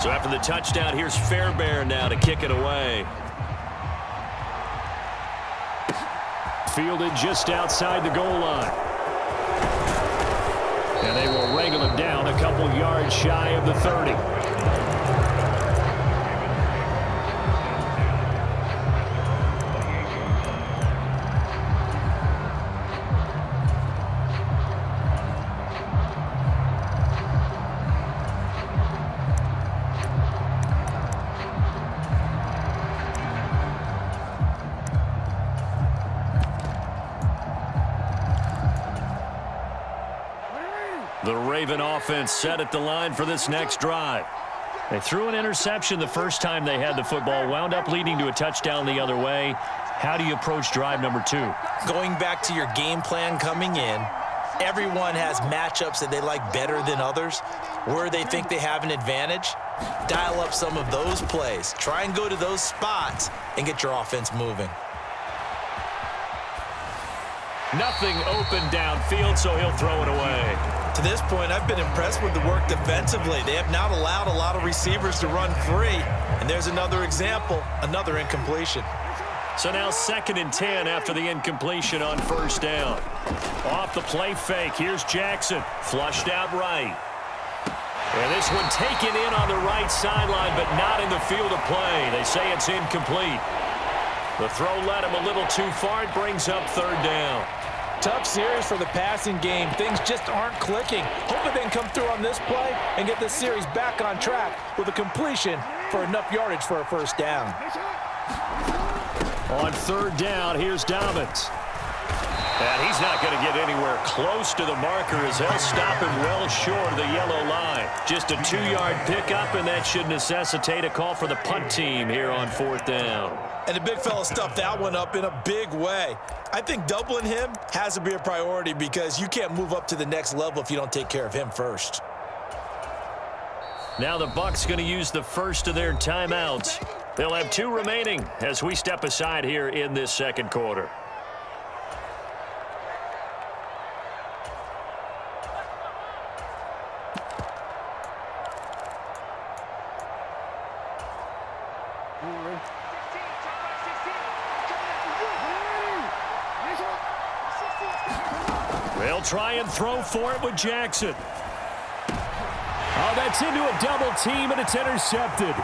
So after the touchdown, here's Fairbairn now to kick it away. Fielded just outside the goal line. And they will wrangle him down a couple yards shy of the 30. The Raven offense set at the line for this next drive. They threw an interception the first time they had the football, wound up leading to a touchdown the other way. How do you approach drive number 2? Going back to your game plan coming in, everyone has matchups that they like better than others. Where they think they have an advantage, dial up some of those plays. Try and go to those spots and get your offense moving. Nothing open downfield, so he'll throw it away. To this point, I've been impressed with the work defensively. They have not allowed a lot of receivers to run free. And there's another example, another incompletion. So now 2nd and 10 after the incompletion on first down. Off the play fake, here's Jackson. Flushed out right. And this one taken in on the right sideline, but not in the field of play. They say it's incomplete. The throw led him a little too far. It brings up 3rd down. Tough series for the passing game. Things just aren't clicking. Hoping they can come through on this play and get this series back on track with a completion for enough yardage for a first down. On 3rd down, here's Dobbins. And he's not going to get anywhere close to the marker as they'll stop him well short of the yellow line. Just a 2-yard pickup, and that should necessitate a call for the punt team here on 4th down. And the big fella stuffed that one up in a big way. I think doubling him has to be a priority because you can't move up to the next level if you don't take care of him first. Now the Bucs going to use the first of their timeouts. They'll have 2 remaining as we step aside here in this 2nd quarter. They'll try and throw for it with Jackson. Oh, that's into a double team, and it's intercepted.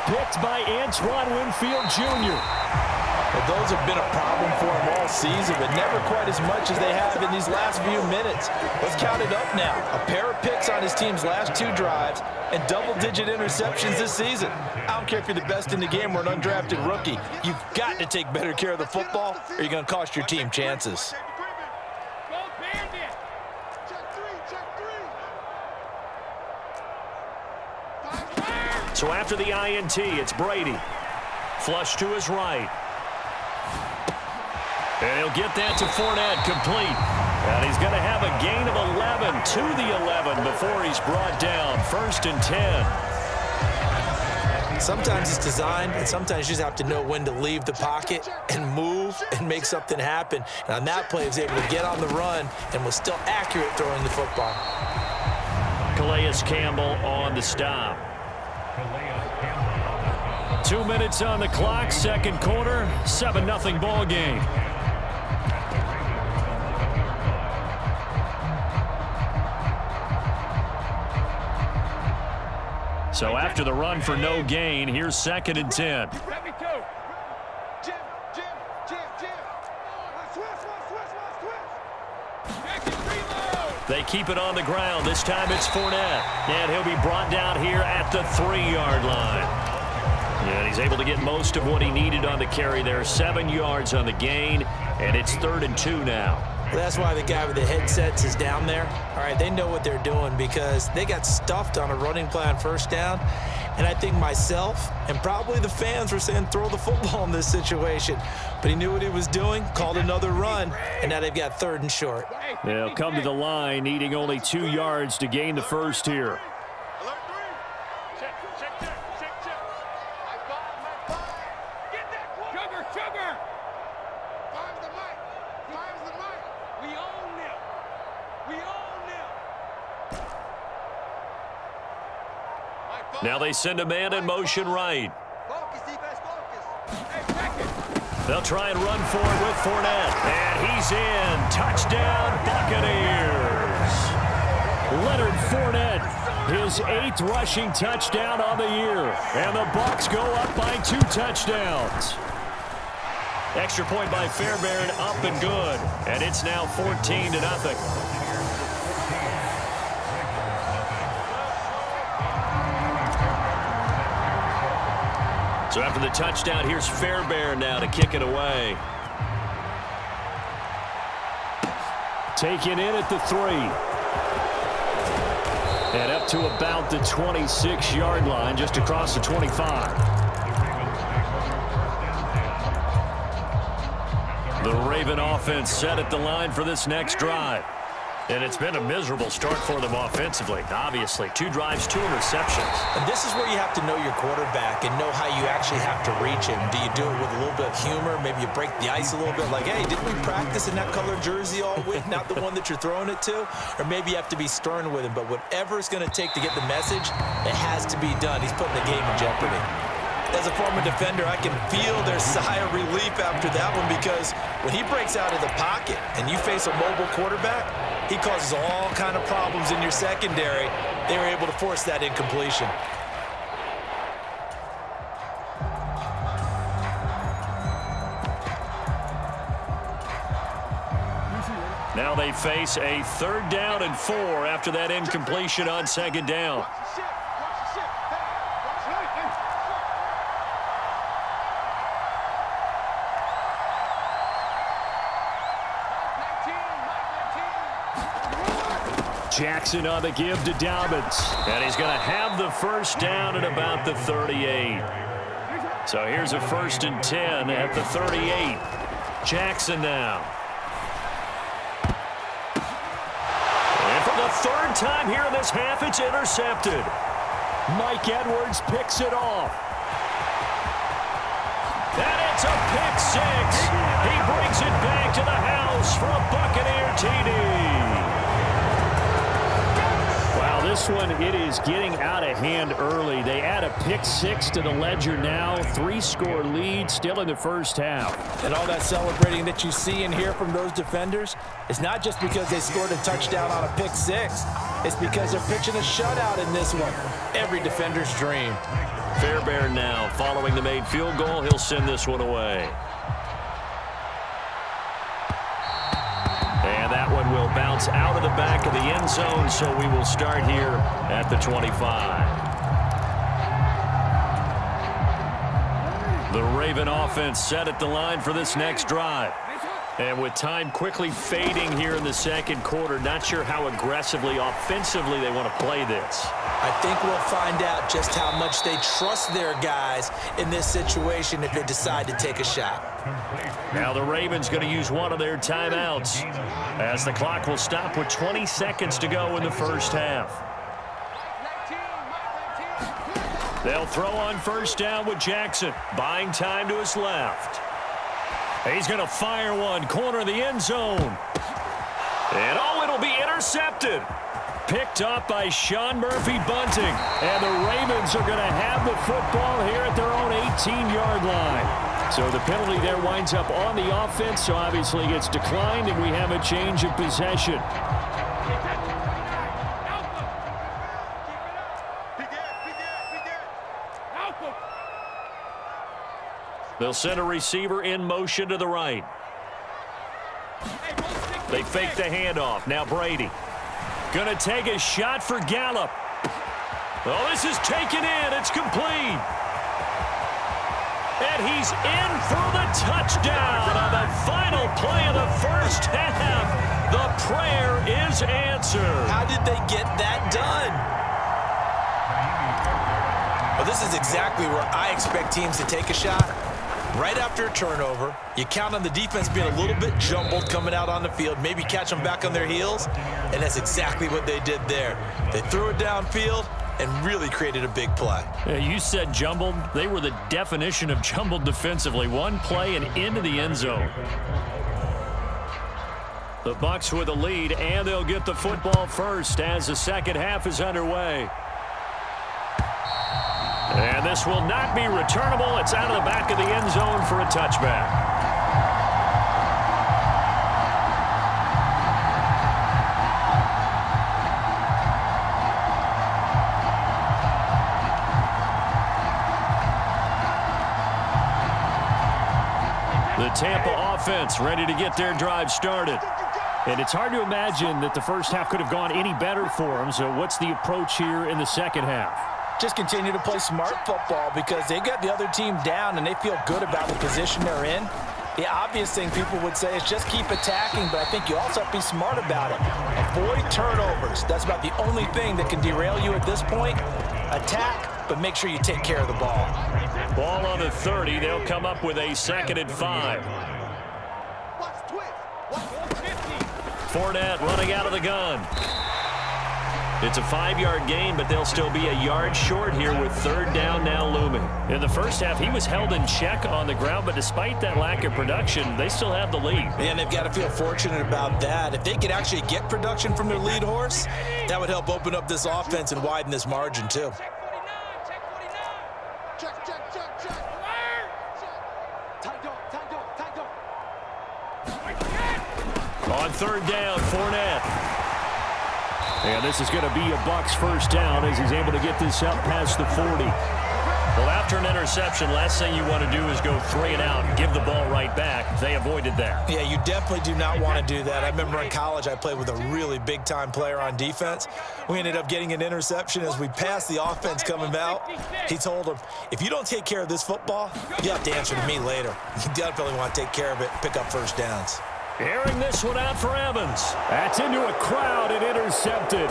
Picked by Antoine Winfield Jr. Well, those have been a problem for him all season, but never quite as much as they have in these last few minutes. Let's count it up now. A pair of picks on his team's last 2 drives and double-digit interceptions this season. I don't care if you're the best in the game or an undrafted rookie. You've got to take better care of the football or you're going to cost your team chances. So after the INT, it's Brady. Flush to his right. And he'll get that to Fournette, complete. And he's going to have a gain of 11 to the 11 before he's brought down. 1st and 10. Sometimes it's designed, and sometimes you just have to know when to leave the pocket and move and make something happen. And on that play, he was able to get on the run and was still accurate throwing the football. Calais Campbell on the stop. 2 minutes on the clock, 2nd quarter, 7-0 ball game. So after the run for no gain, here's 2nd and 10. They keep it on the ground. This time it's Fournette. And he'll be brought down here at the 3-yard line. And he's able to get most of what he needed on the carry there. 7 yards on the gain. And it's 3rd and 2 now. Well, that's why the guy with the headsets is down there. All right, they know what they're doing because they got stuffed on a running play on 1st down. And I think myself and probably the fans were saying throw the football in this situation. But he knew what he was doing, called another run, and now they've got 3rd and short. They'll come to the line, needing only 2 yards to gain the first here. Now they send a man in motion right. They'll try and run for it with Fournette. And he's in. Touchdown, Buccaneers. Leonard Fournette, his 8th rushing touchdown on the year. And the Bucs go up by 2 touchdowns. Extra point by Fairbairn, up and good. And it's now 14-0. So after the touchdown, here's Fairbairn now to kick it away. Taken in at the 3. And up to about the 26-yard line, just across the 25. The Raven offense set at the line for this next drive. And it's been a miserable start for them offensively. Obviously, 2 drives, 2 interceptions. And this is where you have to know your quarterback and know how you actually have to reach him. Do you do it with a little bit of humor? Maybe you break the ice a little bit like, hey, didn't we practice in that colored jersey all week? Not the one that you're throwing it to? Or maybe you have to be stern with him. But whatever it's going to take to get the message, it has to be done. He's putting the game in jeopardy. As a former defender, I can feel their sigh of relief after that one, because when he breaks out of the pocket and you face a mobile quarterback, he causes all kind of problems in your secondary. They were able to force that incompletion. Now they face a 3rd down and 4 after that incompletion on 2nd down. Jackson on the give to Dobbins. And he's going to have the 1st down at about the 38. So here's a 1st and 10 at the 38. Jackson now. And for the 3rd time here in this half, it's intercepted. Mike Edwards picks it off. And it's a pick 6. He brings it back to the house for a Buccaneer TD. This one, it is getting out of hand early. They add a pick 6 to the ledger now. 3-score lead still in the 1st half. And all that celebrating that you see and hear from those defenders is not just because they scored a touchdown on a pick 6. It's because they're pitching a shutout in this one. Every defender's dream. Fairbairn now following the made field goal. He'll send this one away. And that one will bounce out of the back of the end zone, so we will start here at the 25. The Raven offense set at the line for this next drive. And with time quickly fading here in the 2nd quarter, not sure how aggressively, offensively they want to play this. I think we'll find out just how much they trust their guys in this situation if they decide to take a shot. Now the Ravens going to use one of their timeouts as the clock will stop with 20 seconds to go in the 1st half. They'll throw on 1st down with Jackson, buying time to his left. He's going to fire one, corner of the end zone. And oh, it'll be intercepted. Picked up by Sean Murphy-Bunting. And the Ravens are going to have the football here at their own 18-yard line. So the penalty there winds up on the offense, so obviously gets declined, and we have a change of possession. They'll send a receiver in motion to the right. They fake the handoff. Now Brady. Gonna take a shot for Gallup. Oh, this is taken in. It's complete. And he's in for the touchdown on the final play of the 1st half. The prayer is answered. How did they get that done? Well, this is exactly where I expect teams to take a shot. Right after a turnover, you count on the defense being a little bit jumbled coming out on the field, maybe catch them back on their heels, and that's exactly what they did there. They threw it downfield and really created a big play. You said jumbled. They were the definition of jumbled defensively. One play and into the end zone. The Bucs with a lead, and they'll get the football first as the 2nd half is underway. And this will not be returnable. It's out of the back of the end zone for a touchback. The Tampa offense ready to get their drive started. And it's hard to imagine that the first half could have gone any better for them. So what's the approach here in the second half? Just continue to play smart football because they got the other team down and they feel good about the position they're in. The obvious thing people would say is just keep attacking, but I think you also have to be smart about it. Avoid turnovers. That's about the only thing that can derail you at this point. Attack, but make sure you take care of the ball. Ball on the 30. They'll come up with a 2nd and 5. Fournette running out of the gun. It's a 5-yard gain, but they'll still be a yard short here with 3rd down now looming. In the first half, he was held in check on the ground, but despite that lack of production, they still have the lead. And they've got to feel fortunate about that. If they could actually get production from their lead horse, that would help open up this offense and widen this margin too. On 3rd down, Fournette. And this is going to be a Bucs first down as he's able to get this up past the 40. Well, after an interception, last thing you want to do is go 3 and out and give the ball right back. They avoided that. Yeah, you definitely do not want to do that. I remember in college I played with a really big-time player on defense. We ended up getting an interception as we passed the offense coming out. He told him, if you don't take care of this football, you have to answer to me later. You definitely want to take care of it, pick up first downs. Airing this one out for Evans. That's into a crowd and intercepted.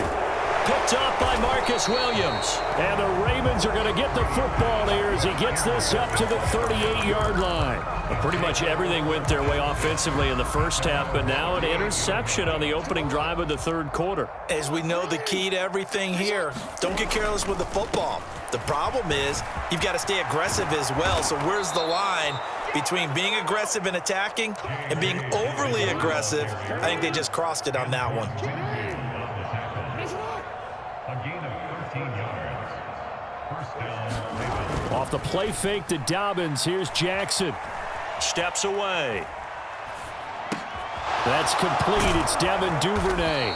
Picked off by Marcus Williams. And the Ravens are going to get the football here as he gets this up to the 38-yard line. But pretty much everything went their way offensively in the first half, but now an interception on the opening drive of the 3rd quarter. As we know, the key to everything here, don't get careless with the football. The problem is you've got to stay aggressive as well. So where's the line between being aggressive and attacking and being overly aggressive? I think they just crossed it on that one. Off the play fake to Dobbins, here's Jackson. Steps away. That's complete. It's Devin Duvernay.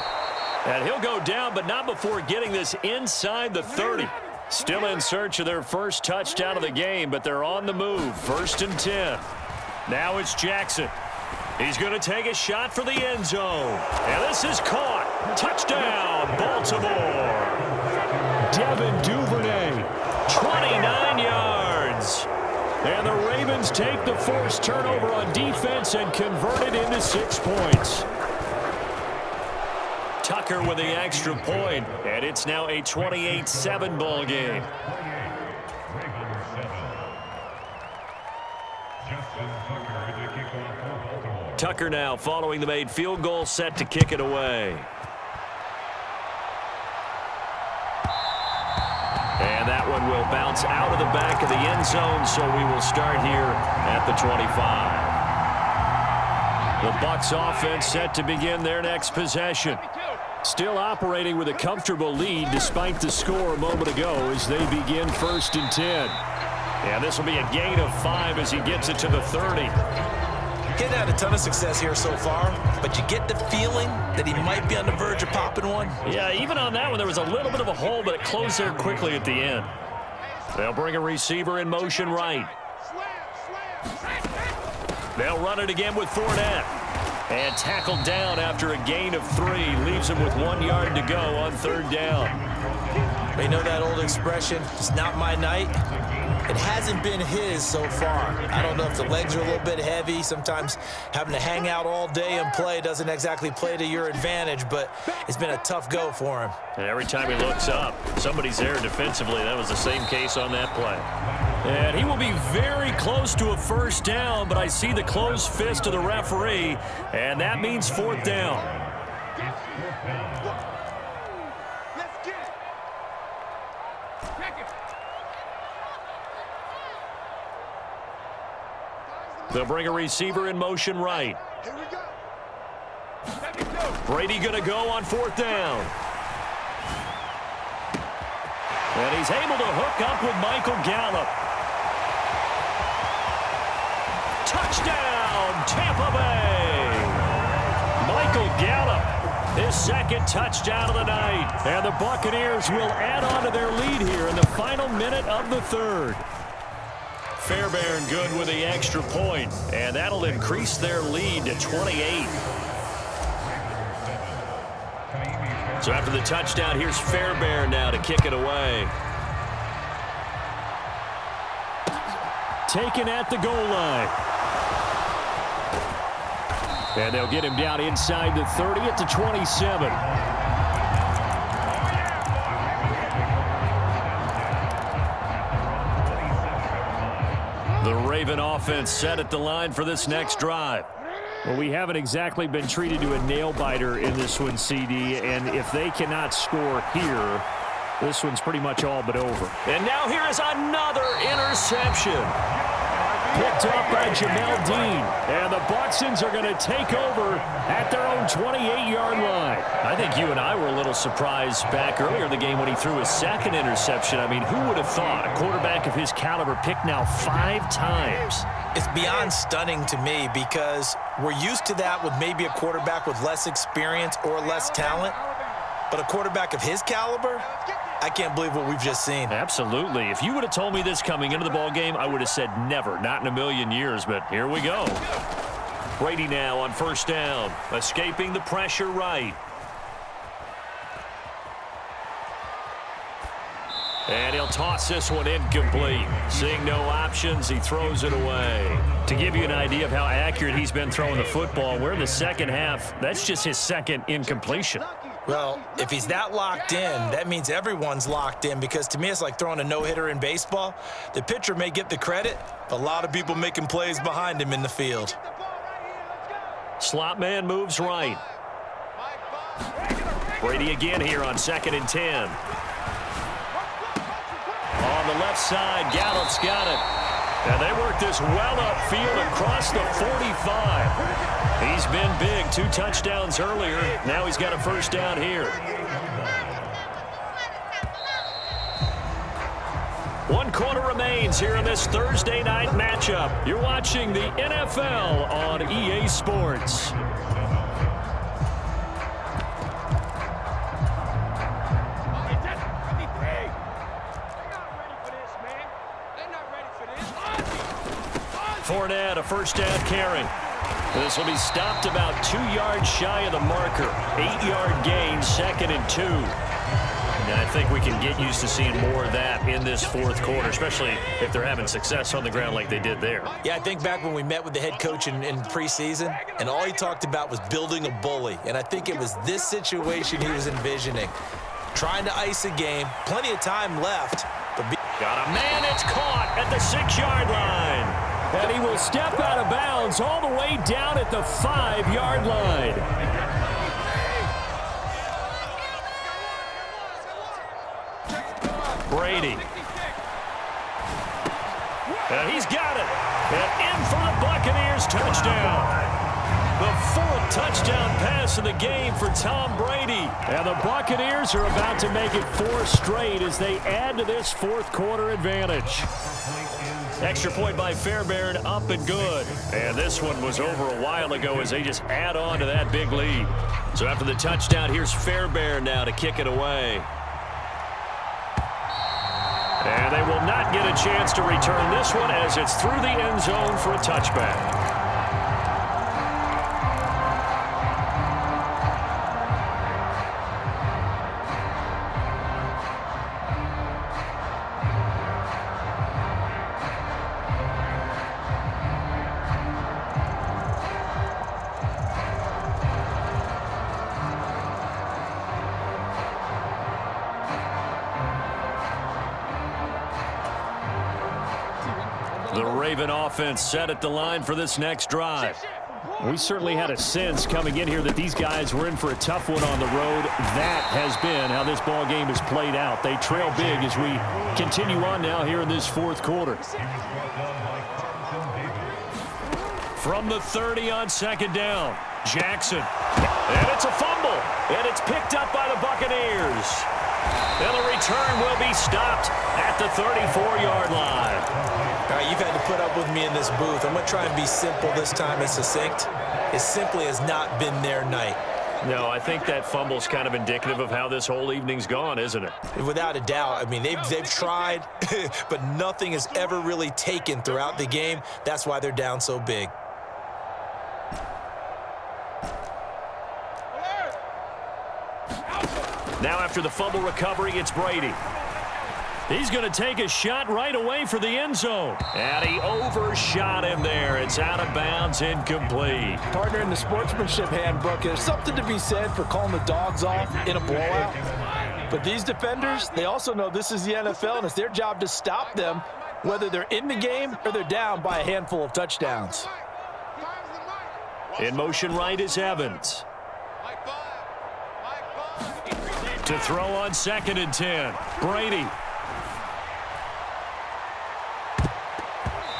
And he'll go down, but not before getting this inside the 30. Still in search of their first touchdown of the game, but they're on the move. 1st and 10. Now it's Jackson. He's going to take a shot for the end zone. And this is caught. Touchdown, Baltimore. Devin Duvernay, 29 yards. And the Ravens take the forced turnover on defense and convert it into 6 points. Tucker with the extra point, and it's now a 28-7 ball game. Tucker now following the made field goal, set to kick it away. And that one will bounce out of the back of the end zone, so we will start here at the 25. The Bucs offense set to begin their next possession. Still operating with a comfortable lead despite the score a moment ago as they begin 1st and 10. And this will be a gain of 5 as he gets it to the 30. Getting had a ton of success here so far, but you get the feeling that he might be on the verge of popping one. Yeah, even on that one, there was a little bit of a hole, but it closed there quickly at the end. They'll bring a receiver in motion right. They'll run it again with Fournette. And tackled down after a gain of 3. Leaves him with 1 yard to go on 3rd down. You know that old expression, it's not my night. It hasn't been his so far. I don't know if the legs are a little bit heavy. Sometimes having to hang out all day and play doesn't exactly play to your advantage, but it's been a tough go for him. And every time he looks up, somebody's there defensively. That was the same case on that play. And he will be very close to a first down, but I see the closed fist of the referee, and that means 4th down. They'll bring a receiver in motion right. Brady going to go on 4th down. And he's able to hook up with Michael Gallup. Touchdown, Tampa Bay! Michael Gallup, his second touchdown of the night. And the Buccaneers will add on to their lead here in the final minute of the third. Fairbairn good with the extra point, and that'll increase their lead to 28. So after the touchdown, here's Fairbairn now to kick it away. Taken at the goal line. And they'll get him down inside the 30 at the 27. The Raven offense set at the line for this next drive. Well, we haven't exactly been treated to a nail-biter in this one, CD, and if they cannot score here, this one's pretty much all but over. And now here is another interception. Picked up by Jamel Dean. And the Bucsons are going to take over at their own 28-yard line. I think you and I were a little surprised back earlier in the game when he threw his second interception. I mean, who would have thought a quarterback of his caliber picked now 5 times? It's beyond stunning to me because we're used to that with maybe a quarterback with less experience or less talent. But a quarterback of his caliber, I can't believe what we've just seen. Absolutely. If you would have told me this coming into the ball game, I would have said never, not in a million years, but here we go. Brady now on first down, escaping the pressure right. And he'll toss this one incomplete. Seeing no options, he throws it away. To give you an idea of how accurate he's been throwing the football, we're in the second half. That's just his second incompletion. Well, if he's that locked in, that means everyone's locked in because to me it's like throwing a no-hitter in baseball. The pitcher may get the credit, but a lot of people making plays behind him in the field. Slot man moves right. Brady again here on 2nd and 10. On the left side, Gallup's got it. And they work this well upfield across the 45. He's been big, 2 touchdowns earlier. Now he's got a first down here. 1 quarter remains here in this Thursday night matchup. You're watching the NFL on EA Sports. Fournette, a first down carry. This will be stopped about 2 yards shy of the marker. 8-yard gain, 2nd and 2. And I think we can get used to seeing more of that in this fourth quarter, especially if they're having success on the ground like they did there. Yeah, I think back when we met with the head coach in preseason, and all he talked about was building a bully. And I think it was this situation he was envisioning. Trying to ice a game, plenty of time left. But got a man, it's caught at the 6-yard line. And he will step out of bounds all the way down at the 5-yard line. Brady. And he's got it. And in for the Buccaneers touchdown. The 4th touchdown pass of the game for Tom Brady. And the Buccaneers are about to make it 4 straight as they add to this fourth quarter advantage. Extra point by Fairbairn, up and good. And this one was over a while ago as they just add on to that big lead. So after the touchdown, here's Fairbairn now to kick it away. And they will not get a chance to return this one as it's through the end zone for a touchback. The Raven offense set at the line for this next drive. We certainly had a sense coming in here that these guys were in for a tough one on the road. That has been how this ball game has played out. They trail big as we continue on now here in this fourth quarter. From the 30 on 2nd down, Jackson. And it's a fumble. And it's picked up by the Buccaneers. And the return will be stopped at the 34-yard line. All right, you've had to put up with me in this booth. I'm going to try and be simple this time and succinct. It simply has not been their night. No, I think that fumble's kind of indicative of how this whole evening's gone, isn't it? Without a doubt. I mean, they've tried, but nothing has ever really taken throughout the game. That's why they're down so big. Now after the fumble recovery, it's Brady. He's going to take a shot right away for the end zone. And he overshot him there. It's out of bounds, incomplete. Partner, in the sportsmanship handbook, there's something to be said for calling the dogs off in a blowout. But these defenders, they also know this is the NFL, and it's their job to stop them, whether they're in the game or they're down by a handful of touchdowns. In motion right is Evans. To throw on 2nd and 10. Brady.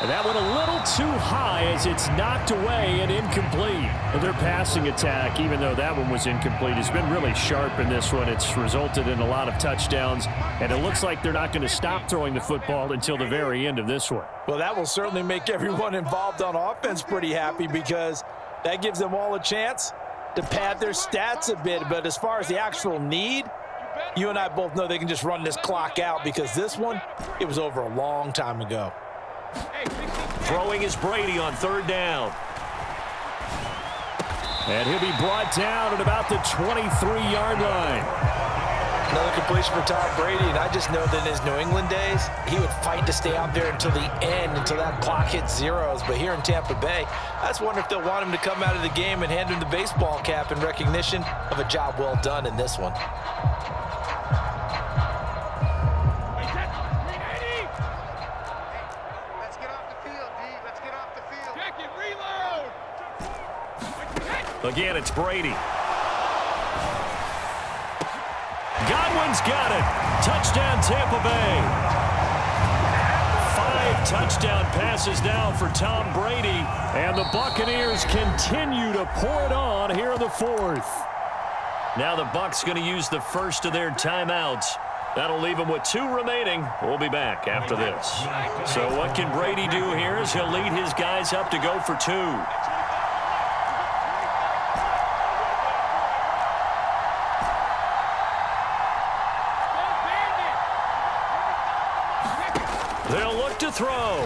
And that went a little too high as it's knocked away and incomplete. And their passing attack, even though that one was incomplete, has been really sharp in this one. It's resulted in a lot of touchdowns, and it looks like they're not going to stop throwing the football until the very end of this one. Well, that will certainly make everyone involved on offense pretty happy, because that gives them all a chance to pad their stats a bit. But as far as the actual need, you and I both know they can just run this clock out, because this one, it was over a long time ago. Throwing is Brady on 3rd down. And he'll be brought down at about the 23-yard line. Another completion for Tom Brady, and I just know that in his New England days, he would fight to stay out there until the end, until that clock hit zeros. But here in Tampa Bay, I just wonder if they'll want him to come out of the game and hand him the baseball cap in recognition of a job well done in this one. Again, it's Brady. Godwin's got it. Touchdown, Tampa Bay. 5 touchdown passes now for Tom Brady. And the Buccaneers continue to pour it on here in the 4th. Now the Bucs going to use the first of their timeouts. That'll leave them with 2 remaining. We'll be back after this. So what can Brady do here as he'll lead his guys up to go for 2? They'll look to throw.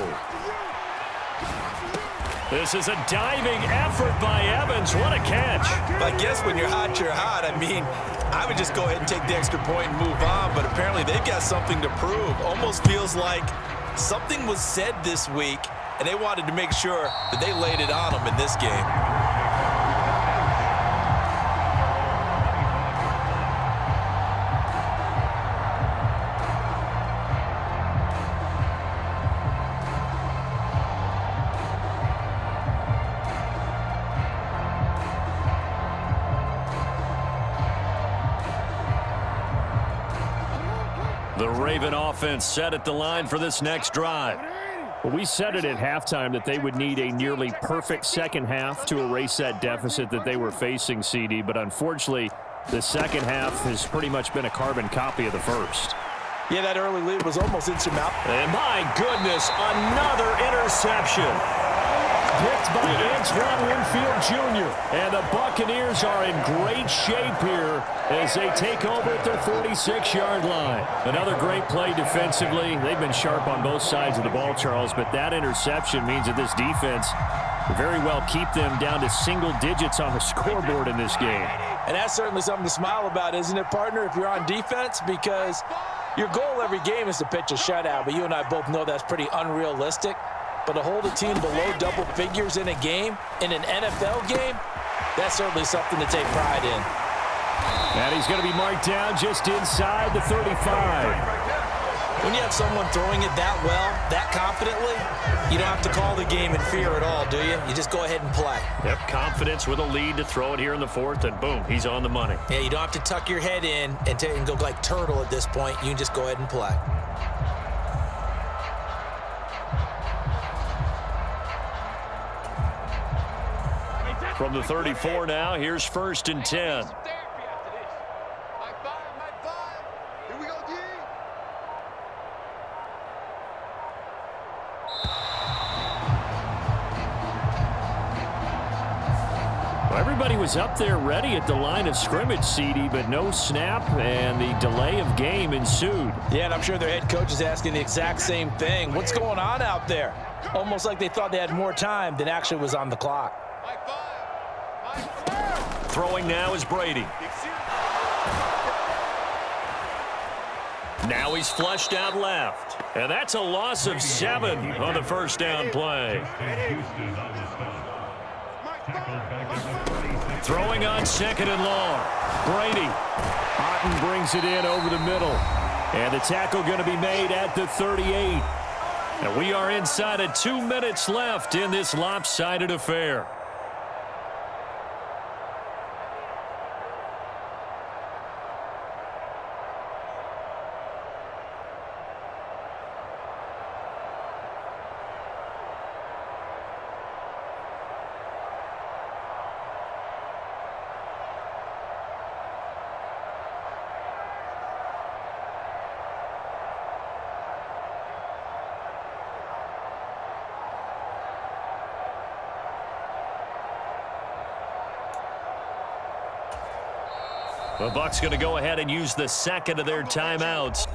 This is a diving effort by Evans. What a catch. I guess when you're hot, you're hot. I mean, I would just go ahead and take the extra point and move on, but apparently they've got something to prove. Almost feels like something was said this week, and they wanted to make sure that they laid it on them in this game. The Raven offense set at the line for this next drive. Well, we said it at halftime that they would need a nearly perfect second half to erase that deficit that they were facing, CD, but unfortunately, the second half has pretty much been a carbon copy of the first. Yeah, that early lead was almost insurmountable. And my goodness, another interception. Picked by Antoine Winfield Jr. And the Buccaneers are in great shape here as they take over at their 46-yard line. Another great play defensively. They've been sharp on both sides of the ball, Charles, but that interception means that this defense will very well keep them down to single digits on the scoreboard in this game. And that's certainly something to smile about, isn't it, partner, if you're on defense? Because your goal every game is to pitch a shutout, but you and I both know that's pretty unrealistic. But to hold a team below double figures in a game, in an NFL game, that's certainly something to take pride in. And he's going to be marked down just inside the 35. When you have someone throwing it that well, that confidently, you don't have to call the game in fear at all, do you? You just go ahead and play. Yep, confidence with a lead to throw it here in the 4th, and boom, he's on the money. Yeah, you don't have to tuck your head in and go like turtle at this point. You can just go ahead and play. From the 34 now, here's 1st and 10. was up there ready at the line of scrimmage, CD, but no snap, and the delay of game ensued. Yeah, and I'm sure their head coach is asking the exact same thing. What's going on out there? Almost like they thought they had more time than actually was on the clock. Throwing now is Brady. Now he's flushed out left. And that's a loss of 7 on the first down play. Throwing on 2nd and long. Brady. Otten brings it in over the middle. And the tackle going to be made at the 38. And we are inside of 2 minutes left in this lopsided affair. The Bucs going to go ahead and use the second of their timeouts.